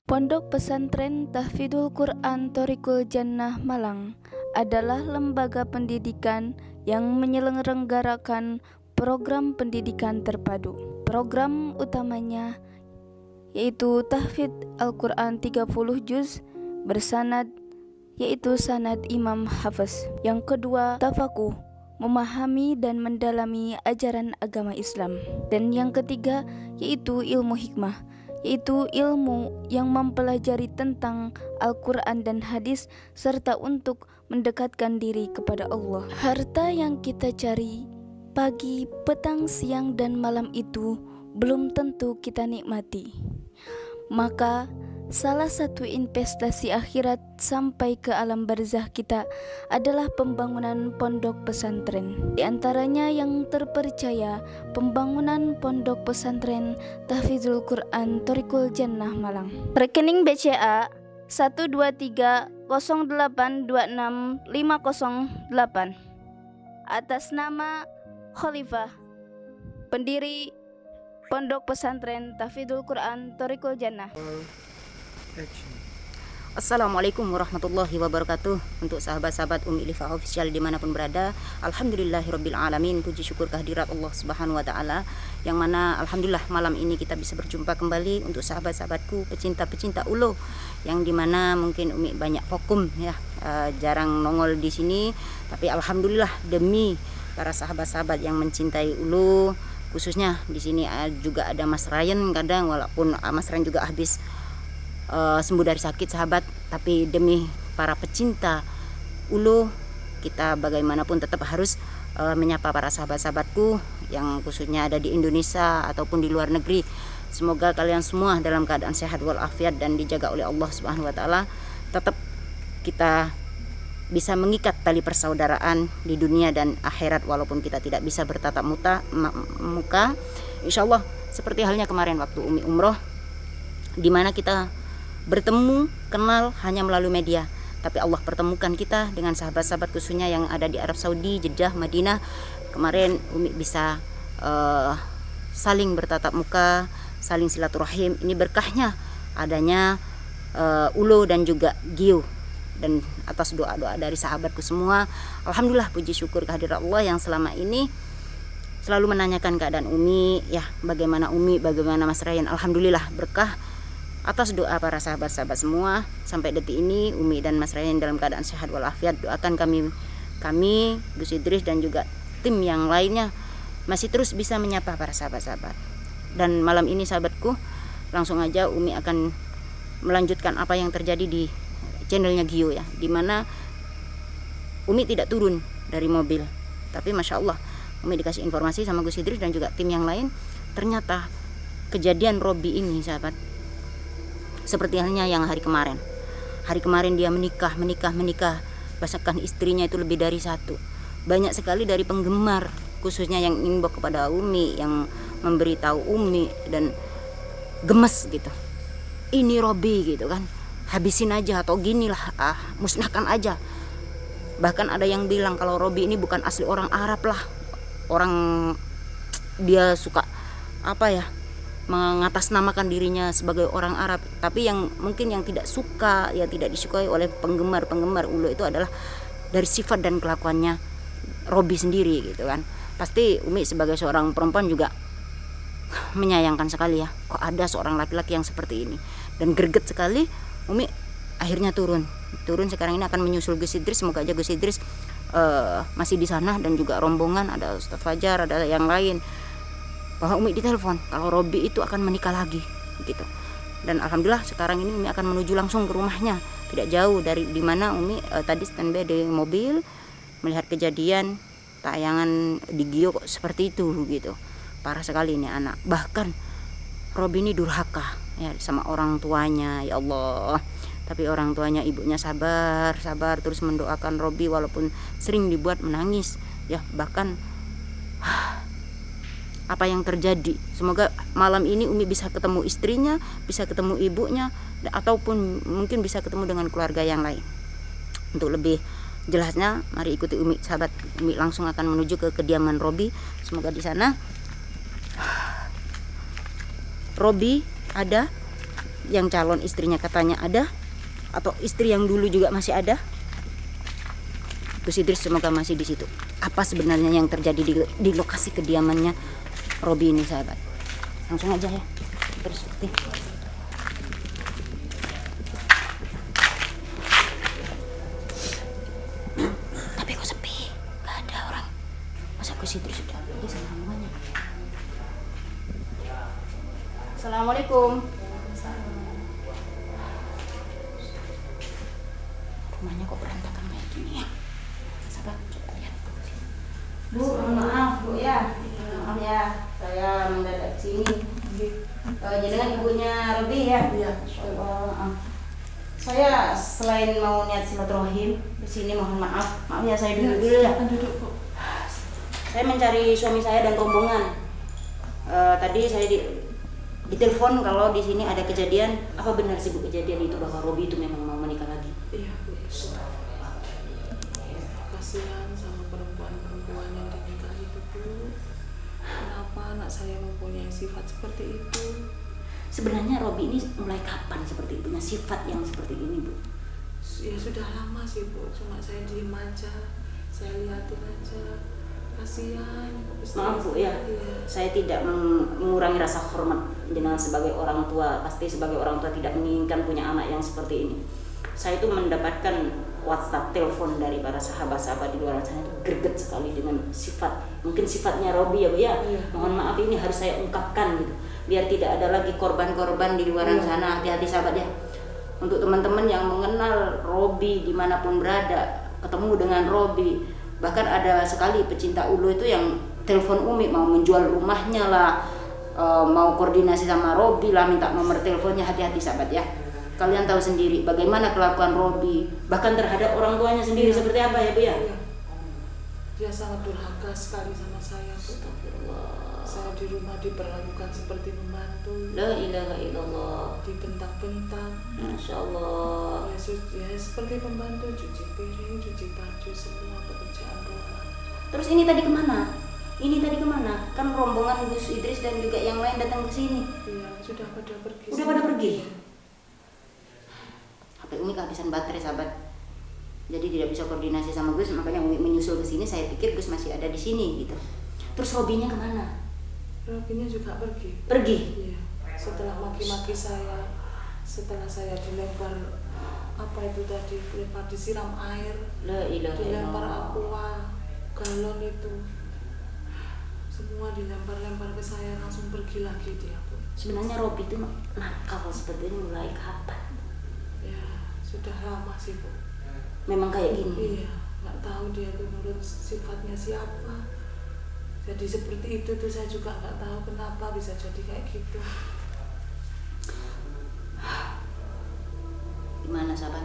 Pondok Pesantren Tahfidzul Quran Thoriqul Jannah Malang adalah lembaga pendidikan yang menyelenggarakan program pendidikan terpadu. Program utamanya yaitu tahfidz Al-Quran 30 juz bersanad, yaitu sanad Imam Hafiz. Yang kedua, tafakuh, memahami dan mendalami ajaran agama Islam. Dan yang ketiga yaitu ilmu hikmah, yaitu ilmu yang mempelajari tentang Al-Quran dan hadis serta untuk mendekatkan diri kepada Allah. Harta yang kita cari pagi, petang, siang, dan malam itu belum tentu kita nikmati. Maka salah satu investasi akhirat sampai ke alam barzah kita adalah pembangunan pondok pesantren. Di antaranya yang terpercaya pembangunan pondok pesantren Tahfidzul Quran Thoriqul Jannah Malang. Rekening BCA 12308265508 atas nama Khalifah, pendiri Pondok Pesantren Tahfidzul Quran Thoriqul Jannah. Assalamualaikum warahmatullahi wabarakatuh. Untuk sahabat-sahabat Umi Ilifah Official dimanapun berada, alhamdulillahirabbil alamin, puji syukur kehadirat Allah Subhanahu wa taala, yang mana alhamdulillah malam ini kita bisa berjumpa kembali untuk sahabat-sahabatku pecinta-pecinta ulo, yang dimana mungkin Umi banyak vakum ya, jarang nongol di sini, tapi alhamdulillah demi para sahabat-sahabat yang mencintai ulo, khususnya di sini juga ada Mas Ryan. Kadang walaupun Mas Ryan juga habis sembuh dari sakit sahabat, tapi demi para pecinta ulu, kita bagaimanapun tetap harus menyapa para sahabat-sahabatku yang khususnya ada di Indonesia ataupun di luar negeri. Semoga kalian semua dalam keadaan sehat walafiat dan dijaga oleh Allah Subhanahu wa taala. Tetap kita bisa mengikat tali persaudaraan di dunia dan akhirat walaupun kita tidak bisa bertatap muka. Insya Allah seperti halnya kemarin waktu Umi umroh, di mana kita bertemu, kenal hanya melalui media, tapi Allah pertemukan kita dengan sahabat-sahabat khususnya yang ada di Arab Saudi, Jeddah, Madinah. Kemarin Umi bisa saling bertatap muka, saling silaturahim. Ini berkahnya adanya ulo dan juga Gio, dan atas doa-doa dari sahabatku semua. Alhamdulillah, puji syukur kehadirat Allah yang selama ini selalu menanyakan keadaan Umi, ya, bagaimana Umi, bagaimana Mas Ryan. Alhamdulillah berkah atas doa para sahabat-sahabat semua. Sampai detik ini Umi dan Mas Ryan dalam keadaan sehat walafiat. Doakan kami Gus Idris dan juga tim yang lainnya masih terus bisa menyapa para sahabat-sahabat. Dan malam ini sahabatku, langsung aja Umi akan melanjutkan apa yang terjadi di channelnya Gio ya, dimana Umi tidak turun dari mobil, tapi Masya Allah Umi dikasih informasi sama Gus Idris dan juga tim yang lain, ternyata kejadian Robi ini sahabat seperti halnya yang hari kemarin dia menikah, bahkan istrinya itu lebih dari satu. Banyak sekali dari penggemar khususnya yang inbox kepada Umi, yang memberitahu Umi dan gemes gitu, ini Robi gitu kan, habisin aja atau ginilah, musnahkan aja. Bahkan ada yang bilang kalau Robi ini bukan asli orang Arab lah, orang dia suka apa ya, mengatasnamakan dirinya sebagai orang Arab. Tapi yang mungkin yang tidak suka, yang tidak disukai oleh penggemar ulo itu adalah dari sifat dan kelakuannya Robi sendiri gitu kan. Pasti Umi sebagai seorang perempuan juga menyayangkan sekali ya, kok ada seorang laki-laki yang seperti ini. Dan greget sekali Umi akhirnya turun sekarang ini akan menyusul Gus Idris. Semoga aja Gus Idris masih di sana, dan juga rombongan, ada Ustaz Fajar, ada yang lain, bahwa Umi ditelepon kalau Robi itu akan menikah lagi gitu. Dan alhamdulillah sekarang ini Umi akan menuju langsung ke rumahnya, tidak jauh dari dimana Umi tadi standby di mobil melihat kejadian tayangan di Gio kok seperti itu gitu. Parah sekali ini anak. Bahkan Robi ini durhaka ya sama orang tuanya, ya Allah. Tapi orang tuanya, ibunya sabar terus mendoakan Robi walaupun sering dibuat menangis ya. Bahkan apa yang terjadi, semoga malam ini Umi bisa ketemu istrinya, bisa ketemu ibunya, ataupun mungkin bisa ketemu dengan keluarga yang lain. Untuk lebih jelasnya mari ikuti Umi sahabat. Umi langsung akan menuju ke kediaman Robi. Semoga di sana Robi ada yang calon istrinya katanya ada, atau istri yang dulu juga masih ada. Gus Idris semoga masih di situ. Apa sebenarnya yang terjadi di lokasi kediamannya Robi ini, sahabat? Langsung aja ya. Terus nih. Tapi kok sepi, nggak ada orang. Masa Gus Idris sudah pergi sama rombongannya? Assalamualaikum. Rumahnya kok berantakan kayak gini ya? Sahabat, coba lihat. Bu, maaf Bu ya. Maaf ya, saya mendadak sini. Jenengan ibunya Robi ya? Iya. Saya selain mau niat silaturahim di sini, mohon maaf. Maaf ya, saya dulu ya. Duduk, Bu. Saya mencari suami saya dan rombongan. Tadi saya ditelepon kalau di sini ada kejadian. Apa benar sih Bu kejadian itu bahwa Robi itu memang mau menikah lagi? Iya, Bu. Kasihan sama perempuan-perempuan yang dinikahi itu, Bu. Kenapa anak saya mempunyai sifat seperti itu? Sebenarnya Robi ini mulai kapan seperti punya sifat yang seperti ini, Bu? Ya sudah lama sih, Bu. Cuma saya diem aja, saya liatin aja. Kasihan. Maaf Bu ya, saya tidak mengurangi rasa hormat dengan sebagai orang tua. Pasti sebagai orang tua tidak menginginkan punya anak yang seperti ini. Saya itu mendapatkan WhatsApp, telepon dari para sahabat-sahabat di luar sana itu greget sekali dengan sifat, mungkin sifatnya Robi ya Bu ya. Mohon maaf, ini harus saya ungkapkan gitu, biar tidak ada lagi korban-korban di luar sana. Hati-hati sahabat ya. Untuk teman-teman yang mengenal Robi dimanapun berada, ketemu dengan Robi, bahkan ada sekali pecinta ulu itu yang telepon Umi mau menjual rumahnya lah, mau koordinasi sama Robi lah, minta nomor teleponnya. Hati-hati sahabat ya. Kalian tahu sendiri bagaimana kelakuan Robi, bahkan terhadap orang tuanya sendiri seperti apa ya Bu ya. Dia sangat durhaka sekali sama saya, Bu. Saya di rumah diperlakukan seperti membantu. La ilaha illallah. Dibentak-bentak. Masya Allah. Ya seperti pembantu, cuci piring, cuci baju, semua pekerjaan rumah. Terus ini tadi kemana? Ini tadi kemana? Kan rombongan Gus Idris dan juga yang lain datang ke sini. Iya, sudah pada pergi. Udah pada pergi. HP Umi kehabisan baterai sahabat. Jadi tidak bisa koordinasi sama Gus, makanya Umi menyusul ke sini. Saya pikir Gus masih ada di sini gitu. Terus Robinya kemana? Robinya juga pergi. Pergi? Iya. Setelah maki-maki saya, setelah saya dilempar apa itu tadi, dilempar disiram air, La ilaha dilempar illallah. aqua, galon itu, semua dilempar-lempar ke saya, langsung pergi lagi dia, Bu. Sebenarnya Robi itu nakal seperti ini mulai kapan? Ya sudah lama sih, Bu. Memang kayak gini? Iya, nggak tahu dia tuh menurut sifatnya siapa. Jadi seperti itu tuh saya juga nggak tahu kenapa bisa jadi kayak gitu. Gimana sahabat?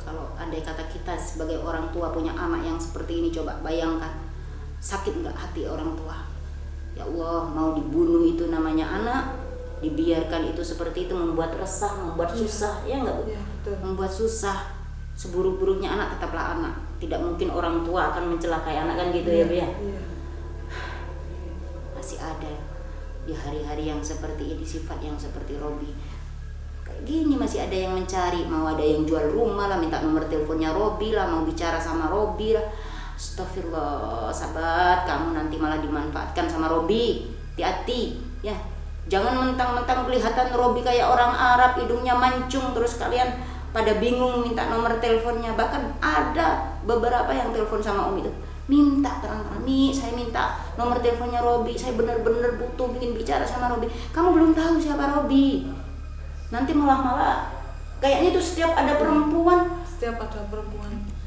Kalau andai kata kita sebagai orang tua punya anak yang seperti ini, coba bayangkan sakit nggak hati orang tua? Ya Allah, mau dibunuh itu namanya anak, dibiarkan itu seperti itu, membuat resah, membuat susah, ya nggak Bu? Iya, betul. Membuat susah. Seburuk-buruknya anak tetaplah anak. Tidak mungkin orang tua akan mencelakai anak kan gitu ya Bu ya? Iya. Masih ada di hari-hari yang seperti ini, sifat yang seperti Robi kayak gini, masih ada yang mencari, mau ada yang jual rumah lah, minta nomor teleponnya Robi lah, mau bicara sama Robi lah. Astagfirullah sahabat, kamu nanti malah dimanfaatkan sama Robi. Hati-hati ya, jangan mentang-mentang kelihatan Robi kayak orang Arab, hidungnya mancung, terus kalian pada bingung minta nomor teleponnya. Bahkan ada beberapa yang telepon sama Umi itu minta terang-terang, Mi, saya minta nomor teleponnya Robi, saya benar-benar butuh bikin bicara sama Robi. Kamu belum tahu siapa Robi. Nanti malah kayaknya tuh setiap ada perempuan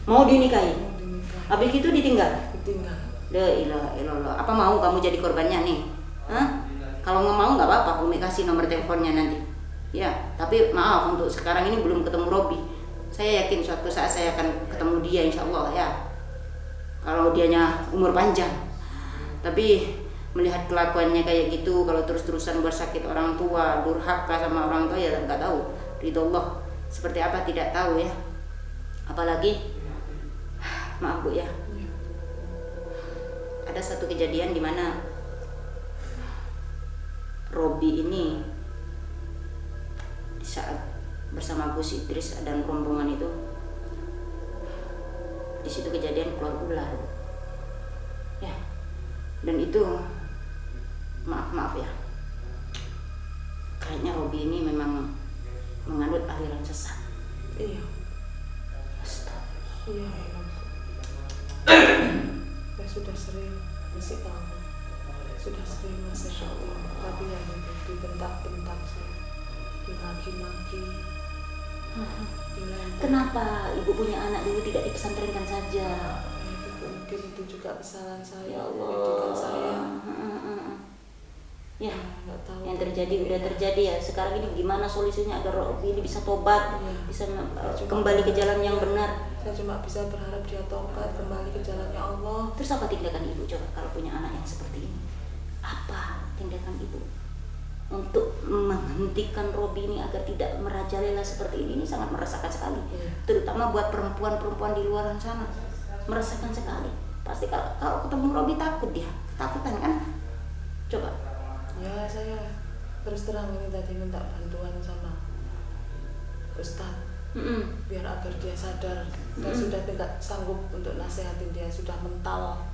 mau dinikahi, habis itu ditinggal. La ilaha illallah. Apa mau kamu jadi korbannya nih? Hah? Kalau nggak mau nggak apa-apa, Umi kasih nomor teleponnya nanti. Ya, tapi maaf untuk sekarang ini belum ketemu Robi. Saya yakin suatu saat saya akan ketemu dia insya Allah ya. Kalau dianya umur panjang. Tapi melihat kelakuannya kayak gitu, kalau terus-terusan bersakit orang tua, durhaka sama orang tua, ya nggak tahu ridho Allah seperti apa, tidak tahu ya. Apalagi maaf Bu ya, ada satu kejadian di mana Robi ini saat bersama Gus Idris dan rombongan itu, di situ kejadian keluar ular ya, dan itu maaf ya, kayaknya Robi ini memang menganut aliran sesat. Iya. Astagfirullah. Iya. Saya sudah sering kasih tahu, sudah sering Masya Allah, tapi yang itu dibentak-bentak saya, dimaki-maki, dilempar. Kenapa ibu punya anak dulu tidak dipesantrenkan saja? Mungkin itu juga kesalahan saya, Ya pendidikan saya. Ya, Nggak tahu. yang terjadi udah terjadi ya. Sekarang ini gimana solusinya agar Robi ini bisa tobat, Iya. bisa kembali ke jalan yang benar? Saya cuma bisa berharap dia tobat, kembali ke jalannya Allah. Terus apa tindakan ibu coba kalau punya anak yang seperti ini? Apa tindakan ibu untuk menghentikan Robi ini agar tidak merajalela seperti ini? Ini sangat meresahkan sekali, terutama buat perempuan-perempuan di luar sana, meresahkan sekali. Pasti kalau ketemu Robi takut dia, takutan kan? Coba. Ya, saya terus terang ini tadi minta bantuan sama Ustadz, biar agar dia sadar. Saya sudah tidak sanggup untuk nasihatin dia, sudah mental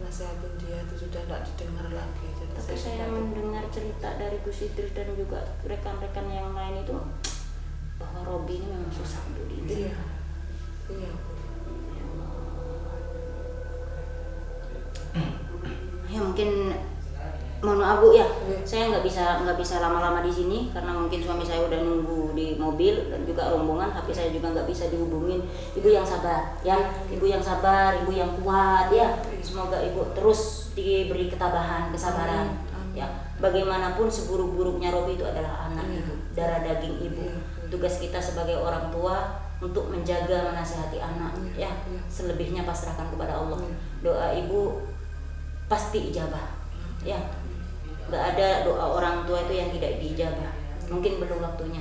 nasihatin dia itu sudah tidak didengar lagi. Jadi Tapi saya mendengar cerita dari Gus Idris dan juga rekan-rekan yang lain itu bahwa Robi ini memang susah untuk diinjak. Iya. Ya mungkin mohon maaf Bu ya, saya nggak bisa lama-lama di sini karena mungkin suami saya udah nunggu di mobil dan juga rombongan, HP saya juga nggak bisa dihubungin. Ibu yang sabar ya, ibu yang sabar, ibu yang kuat ya. Semoga ibu terus diberi ketabahan, kesabaran. Ya, bagaimanapun seburuk-buruknya Robi itu adalah anak ibu, darah daging ibu. Tugas kita sebagai orang tua untuk menjaga, menasihati anak ya. Selebihnya pasrahkan kepada Allah. Doa ibu pasti ijabah ya. Gak ada doa orang tua itu yang tidak diijabah. Mungkin belum waktunya.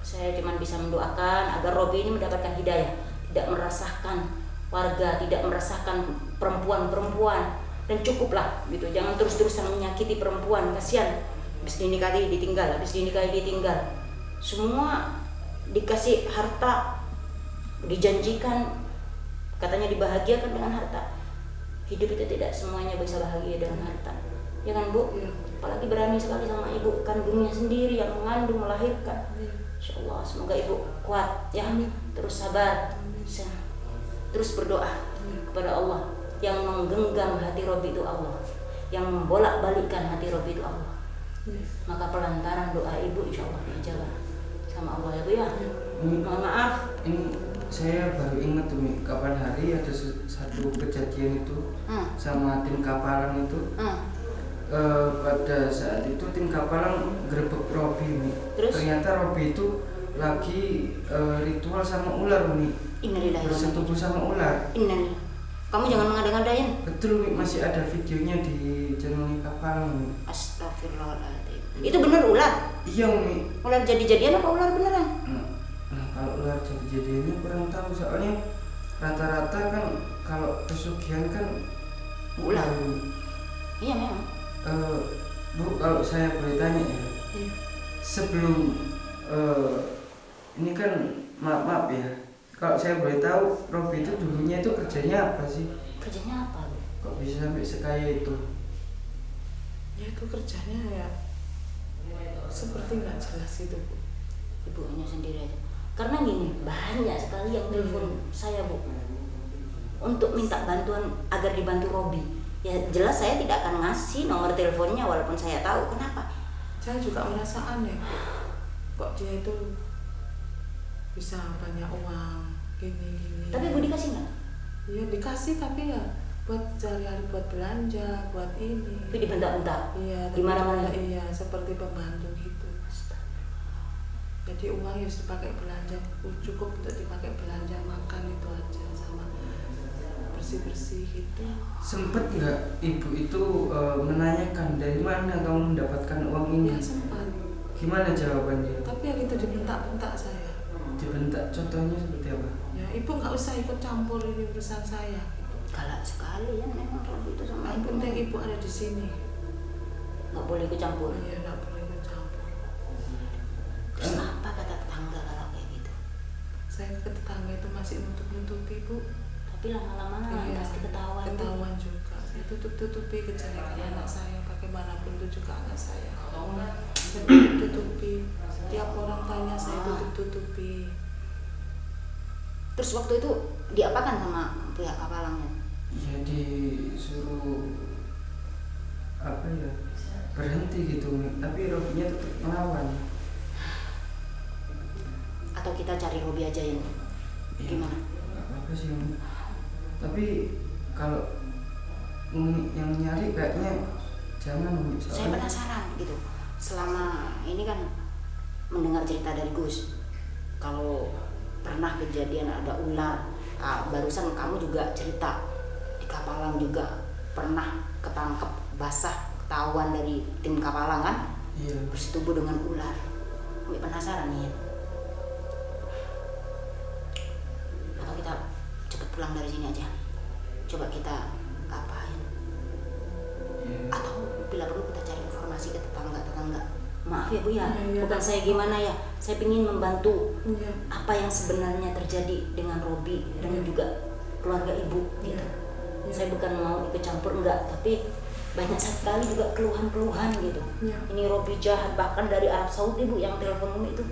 Saya cuma bisa mendoakan agar Robi ini mendapatkan hidayah, tidak meresahkan warga, tidak meresahkan perempuan-perempuan, dan cukuplah gitu. Jangan terus-terusan menyakiti perempuan, kasihan. Habis dinikahi ditinggal, habis dinikahi ditinggal. Semua dikasih harta, dijanjikan katanya dibahagiakan dengan harta. Hidup itu tidak semuanya bisa bahagia dengan harta. Ya kan Bu? Apalagi berani sekali sama ibu kandungnya sendiri yang mengandung, melahirkan. Insya Allah semoga ibu kuat ya, terus sabar, terus berdoa kepada Allah. Yang menggenggam hati Robi itu Allah, yang membolak-balikkan hati Robi itu Allah. Maka pelantaran doa ibu insya Allah dijawab sama Allah ya Bu ya. Mohon maaf. Ini saya baru ingat tuh kapan hari ada satu kejadian itu sama tim kapalan itu. Pada saat itu tim kapalan gerebek Robi. Ternyata Robi itu lagi ritual sama ular nih. Innalillahi. Bersetubuh sama ular. Innalillahi. Kamu jangan mengada-ngadain. Betul Mi, masih ada videonya di channel kapalan. Astagfirullahaladzim. Itu bener ular? Iya Mi. Ular jadi-jadian apa ular beneran? Nah kalau ular jadi-jadiannya kurang tahu, soalnya rata-rata kan kalau pesugihan kan ular. Iya memang. Bu, kalau saya boleh tanya ya, sebelum ini kan maaf ya, kalau saya boleh tahu Robi itu dulunya itu kerjanya apa sih? Kerjanya apa Bu? Kok bisa sampai sekaya itu? Ya itu kerjanya ya seperti nggak jelas gitu Bu. Ibunya sendiri aja. Karena gini, banyak sekali yang telepon saya Bu untuk minta bantuan agar dibantu Robi. Ya jelas saya tidak akan ngasih nomor teleponnya walaupun saya tahu. Kenapa? Saya juga merasa aneh, kok dia itu bisa banyak uang gini. Tapi Bu dikasih nggak? Iya dikasih, tapi ya buat sehari-hari, buat belanja, buat ini. Tapi dibentak-bentak. Iya. Gimana? Iya, seperti pembantu gitu. Jadi uang ya dipakai belanja, cukup untuk dipakai belanja makan itu aja, sama bersih-bersih gitu. Sempet nggak ibu itu menanyakan dari mana kamu mendapatkan uang ini? Ya sempat. Gimana jawabannya? Tapi yang itu dibentak-bentak saya. Dibentak, contohnya seperti apa? Ya ibu nggak usah ikut campur ini urusan saya. Galak sekali ya memang Robi itu sama Yang ibu. penting ibu ada di sini. Nggak boleh ikut campur. Iya nggak boleh ikut campur. Terus apa tetangga kalau kayak gitu? Saya ke tetangga itu masih nutup-nutupi, Bu. Tapi lama-lama pasti ketahuan. Ketahuan juga. Saya tutup-tutupi kejelekan anak saya, bagaimanapun itu juga anak saya. Saya tutup-tutupi. Setiap orang tanya saya tutup-tutupi. Terus waktu itu diapakan sama pihak kapalangnya? Ya disuruh apa ya, berhenti gitu, tapi Robinya tetap melawan. Atau kita cari Robi aja ini? Gimana? Gak apa-apa sih Umi. Tapi kalau Umi yang nyari kayaknya jangan Umi. Saya penasaran gitu. Selama ini kan mendengar cerita dari Gus, kalau pernah kejadian ada ular. Barusan kamu juga cerita di Kapalang juga pernah ketangkep basah, ketahuan dari tim Kapalang kan? Iya. Bersetubuh dengan ular. Umi penasaran nih. Atau kita cepet pulang dari sini aja. Coba kita ngapain? Iya. Atau bila perlu kita cari informasi ke tetangga-tetangga. Maaf ya Bu ya, Iya. bukan saya gimana ya. Saya ingin membantu Iya. apa yang sebenarnya terjadi dengan Robi dan juga keluarga ibu gitu. Iya. Saya bukan mau ikut campur enggak, tapi banyak sekali juga keluhan-keluhan gitu. Iya. Ini Robi jahat, bahkan dari Arab Saudi Bu yang telepon Umi itu.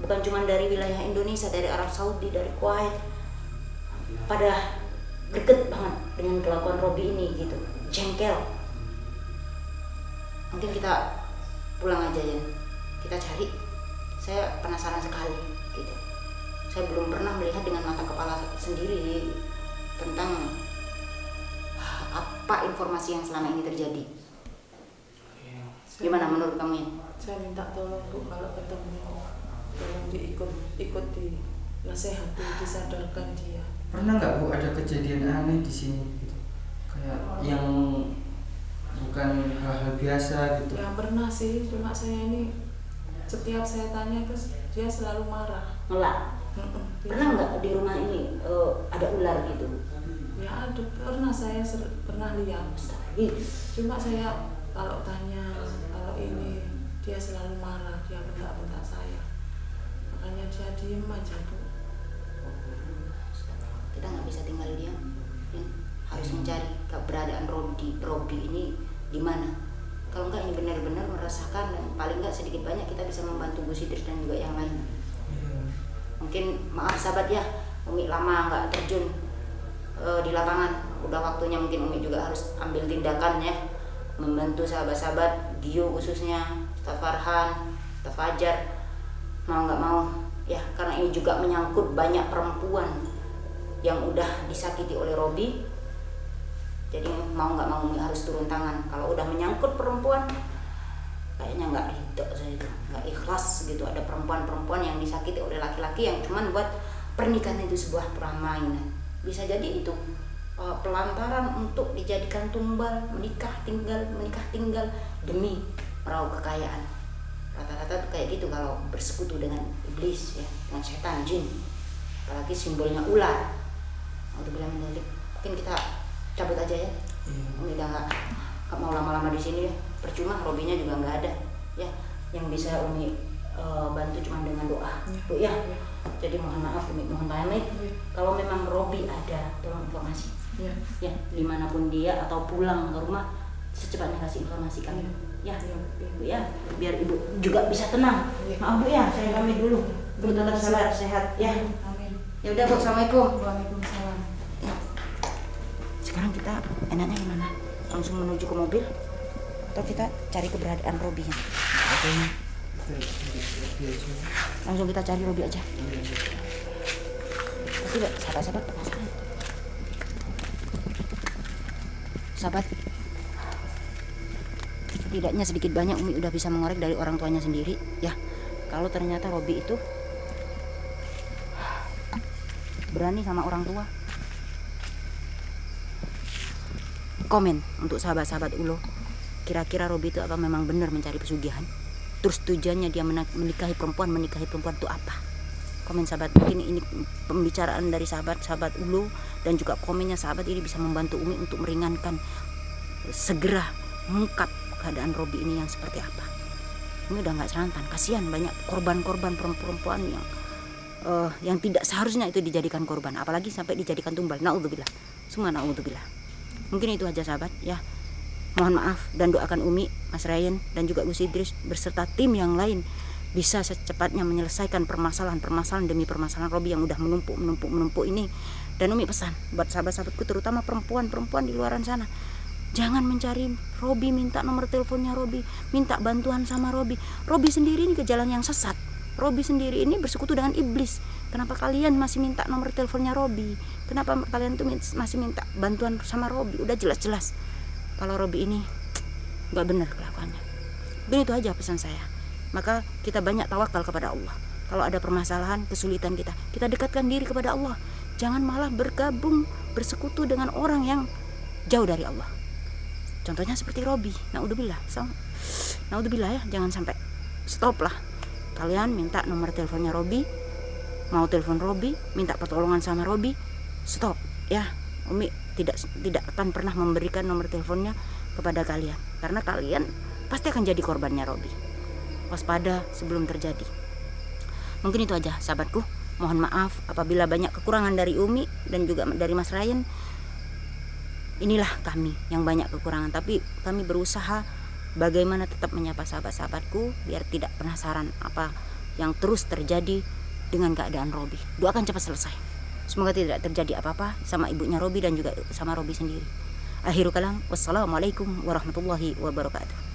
Bukan cuma dari wilayah Indonesia, dari Arab Saudi, dari Kuwait. Pada deket banget dengan kelakuan Robi ini gitu. Jengkel. Mungkin kita pulang aja ya. Kita cari. Saya penasaran sekali gitu. Saya belum pernah melihat dengan mata kepala sendiri tentang apa informasi yang selama ini terjadi. Gimana menurut kamu ya? Saya minta tolong Bu, kalau ketemu tolong diikuti, nasihati, disadarkan dia. Pernah nggak Bu ada kejadian aneh di sini gitu? Kayak yang bukan hal-hal biasa gitu? Ya pernah sih, cuma saya ini setiap saya tanya terus dia selalu marah. Ngelak. Pernah nggak di rumah ini ada ular gitu? Ya ada, pernah saya pernah lihat. Cuma saya kalau tanya, kalau ini dia selalu marah, dia bentak-bentak saya. Makanya dia diem aja Bu. Kita nggak bisa tinggal diam. Harus mencari keberadaan Robi ini di mana. Kalau enggak ini benar-benar merasakan, dan paling enggak sedikit banyak kita bisa membantu Gus Idris dan juga yang lain. Mungkin maaf sahabat ya, Umi lama nggak terjun di lapangan. Udah waktunya mungkin Umi juga harus ambil tindakan ya, membantu sahabat-sahabat Gio khususnya, Ustaz Farhan, Ustaz Fajar. Mau nggak mau ya, karena ini juga menyangkut banyak perempuan yang udah disakiti oleh Robi. Jadi mau nggak mau Umi harus turun tangan. Kalau udah menyangkut perempuan, kayaknya nggak ridho saya itu, nggak ikhlas gitu. Ada perempuan-perempuan yang disakiti oleh laki-laki yang cuman buat pernikahan itu sebuah permainan. Bisa jadi itu pelantaran untuk dijadikan tumbal, menikah tinggal demi meraup kekayaan. Rata-rata tuh kayak gitu kalau bersekutu dengan iblis ya, dengan setan, jin. Apalagi simbolnya ular. Untuk bilang mendelik, mungkin kita cabut aja ya. Umi udah nggak mau lama-lama di sini ya. Percuma Robinya juga nggak ada ya. Yang bisa Umi bantu cuma dengan doa Bu ya. Jadi mohon maaf Umi, mohon pamit. Kalau memang Robi ada, tolong informasi ya, dimanapun dia atau pulang ke rumah secepatnya kasih informasi kami ya Bu ya, biar Ibu juga bisa tenang. Maaf Bu ya, saya pamit dulu. Bu tetap sabar, sehat ya. Amin. Ya udah Bu, assalamualaikum. Waalaikumsalam. Sekarang kita enaknya gimana? Langsung menuju ke mobil atau kita cari keberadaan Robi? Langsung kita cari Robi aja. Pasti sahabat-sahabat penasaran. Sahabat, setidaknya sedikit banyak Umi udah bisa mengorek dari orang tuanya sendiri ya. Kalau ternyata Robi itu berani sama orang tua. Komen untuk sahabat-sahabat Ulo, kira-kira Robi itu apa memang benar mencari pesugihan? Terus tujuannya dia menikahi perempuan itu apa? Komen sahabat, mungkin ini pembicaraan dari sahabat-sahabat Ulo dan juga komennya sahabat ini bisa membantu Umi untuk meringankan, segera mengungkap keadaan Robi ini yang seperti apa. Umi udah nggak serantan. Kasihan banyak korban-korban perempuan yang tidak seharusnya itu dijadikan korban, apalagi sampai dijadikan tumbal. Naudzubillah, semua naudzubillah. Mungkin itu aja sahabat ya. Mohon maaf dan doakan Umi, Mas Ryan dan juga Gus Idris beserta tim yang lain bisa secepatnya menyelesaikan permasalahan demi permasalahan Robi yang udah menumpuk ini. Dan Umi pesan buat sahabat-sahabatku, terutama perempuan di luaran sana, jangan mencari Robi, minta nomor teleponnya Robi, minta bantuan sama Robi. Robi sendiri ini ke jalan yang sesat. Robi sendiri ini bersekutu dengan iblis. Kenapa kalian masih minta nomor teleponnya Robi? Kenapa kalian tuh masih minta bantuan sama Robi? Udah jelas-jelas kalau Robi ini nggak benar kelakuannya. Dan itu aja pesan saya. Maka kita banyak tawakal kepada Allah. Kalau ada permasalahan, kesulitan kita dekatkan diri kepada Allah. Jangan malah bergabung, bersekutu dengan orang yang jauh dari Allah. Contohnya seperti Robi. Naudzubillah ya, jangan sampai. Stop lah. Kalian minta nomor teleponnya Robi, mau telepon Robi, minta pertolongan sama Robi, stop ya. Umi tidak akan pernah memberikan nomor teleponnya kepada kalian, karena kalian pasti akan jadi korbannya Robi. Waspada sebelum terjadi. Mungkin itu aja sahabatku. Mohon maaf apabila banyak kekurangan dari Umi dan juga dari Mas Ryan. Inilah kami yang banyak kekurangan, tapi kami berusaha bagaimana tetap menyapa sahabat-sahabatku biar tidak penasaran apa yang terus terjadi dengan keadaan Robi. Doakan cepat selesai. Semoga tidak terjadi apa-apa sama ibunya Robi dan juga sama Robi sendiri. Akhirul kalam, wassalamualaikum warahmatullahi wabarakatuh.